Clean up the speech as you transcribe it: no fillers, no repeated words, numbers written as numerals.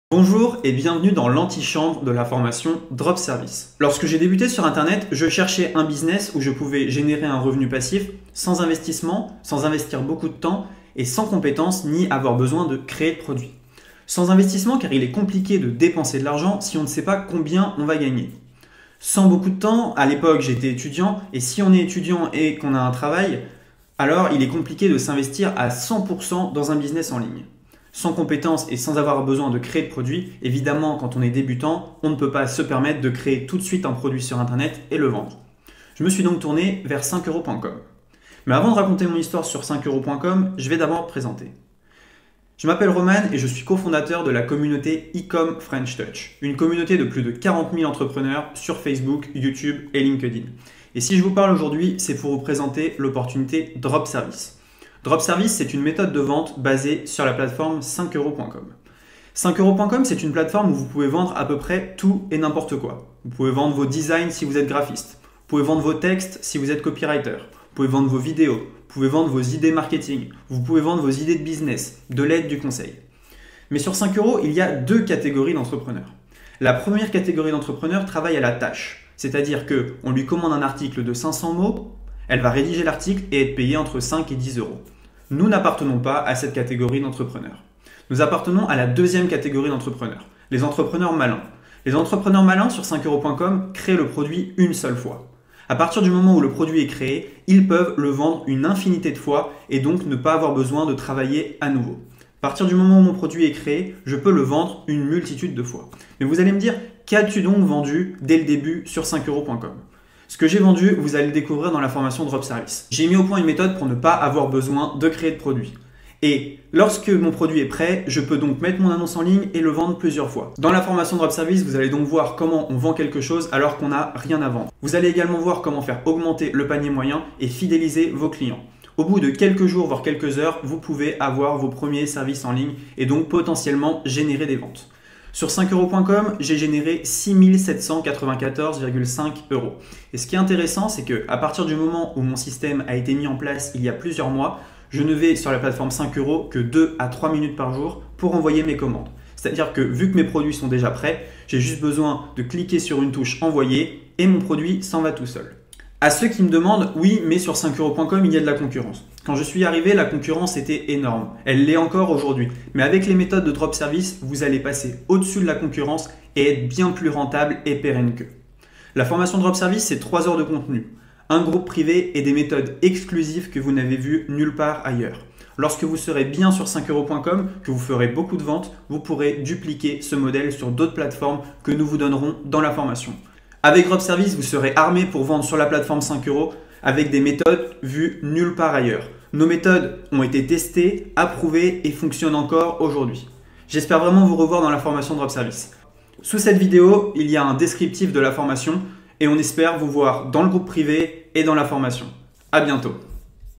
Bonjour et bienvenue dans l'antichambre de la formation Drop Service. Lorsque j'ai débuté sur Internet, je cherchais un business où je pouvais générer un revenu passif sans investissement, sans investir beaucoup de temps et sans compétences ni avoir besoin de créer de produits. Sans investissement car il est compliqué de dépenser de l'argent si on ne sait pas combien on va gagner. Sans beaucoup de temps, à l'époque j'étais étudiant et si on est étudiant et qu'on a un travail, alors il est compliqué de s'investir à 100% dans un business en ligne. Sans compétences et sans avoir besoin de créer de produits, évidemment quand on est débutant, on ne peut pas se permettre de créer tout de suite un produit sur Internet et le vendre. Je me suis donc tourné vers 5euros.com. Mais avant de raconter mon histoire sur 5euros.com, je vais d'abord me présenter. Je m'appelle Roman et je suis cofondateur de la communauté e-com French Touch, une communauté de plus de 40 000 entrepreneurs sur Facebook, YouTube et LinkedIn. Et si je vous parle aujourd'hui, c'est pour vous présenter l'opportunité Drop Service. Drop Service, c'est une méthode de vente basée sur la plateforme 5euros.com. 5euros.com, c'est une plateforme où vous pouvez vendre à peu près tout et n'importe quoi. Vous pouvez vendre vos designs si vous êtes graphiste. Vous pouvez vendre vos textes si vous êtes copywriter. Vous pouvez vendre vos vidéos. Vous pouvez vendre vos idées marketing. Vous pouvez vendre vos idées de business, de l'aide, du conseil. Mais sur 5 euros, il y a deux catégories d'entrepreneurs. La première catégorie d'entrepreneurs travaille à la tâche. C'est-à-dire qu'on lui commande un article de 500 mots, elle va rédiger l'article et être payée entre 5 et 10 euros. Nous n'appartenons pas à cette catégorie d'entrepreneurs. Nous appartenons à la deuxième catégorie d'entrepreneurs, les entrepreneurs malins. Les entrepreneurs malins sur 5euros.com créent le produit une seule fois. À partir du moment où le produit est créé, ils peuvent le vendre une infinité de fois et donc ne pas avoir besoin de travailler à nouveau. À partir du moment où mon produit est créé, je peux le vendre une multitude de fois. Mais vous allez me dire, qu'as-tu donc vendu dès le début sur 5euros.com ? Ce que j'ai vendu, vous allez le découvrir dans la formation Drop Service. J'ai mis au point une méthode pour ne pas avoir besoin de créer de produit. Et lorsque mon produit est prêt, je peux donc mettre mon annonce en ligne et le vendre plusieurs fois. Dans la formation Drop Service, vous allez donc voir comment on vend quelque chose alors qu'on n'a rien à vendre. Vous allez également voir comment faire augmenter le panier moyen et fidéliser vos clients. Au bout de quelques jours, voire quelques heures, vous pouvez avoir vos premiers services en ligne et donc potentiellement générer des ventes. Sur 5euros.com, j'ai généré 6 794,5 euros. Et ce qui est intéressant, c'est qu'à partir du moment où mon système a été mis en place il y a plusieurs mois, je ne vais sur la plateforme 5 euros que 2 à 3 minutes par jour pour envoyer mes commandes. C'est-à-dire que vu que mes produits sont déjà prêts, j'ai juste besoin de cliquer sur une touche envoyer et mon produit s'en va tout seul. À ceux qui me demandent, oui, mais sur 5euros.com, il y a de la concurrence. Quand je suis arrivé, la concurrence était énorme. Elle l'est encore aujourd'hui. Mais avec les méthodes de Drop Service, vous allez passer au-dessus de la concurrence et être bien plus rentable et pérenne qu'eux. La formation Drop Service, c'est 3 heures de contenu, un groupe privé et des méthodes exclusives que vous n'avez vues nulle part ailleurs. Lorsque vous serez bien sur 5euros.com, que vous ferez beaucoup de ventes, vous pourrez dupliquer ce modèle sur d'autres plateformes que nous vous donnerons dans la formation. Avec Drop Service, vous serez armé pour vendre sur la plateforme 5 euros avec des méthodes vues nulle part ailleurs. Nos méthodes ont été testées, approuvées et fonctionnent encore aujourd'hui. J'espère vraiment vous revoir dans la formation Drop Service. Sous cette vidéo, il y a un descriptif de la formation et on espère vous voir dans le groupe privé et dans la formation. À bientôt.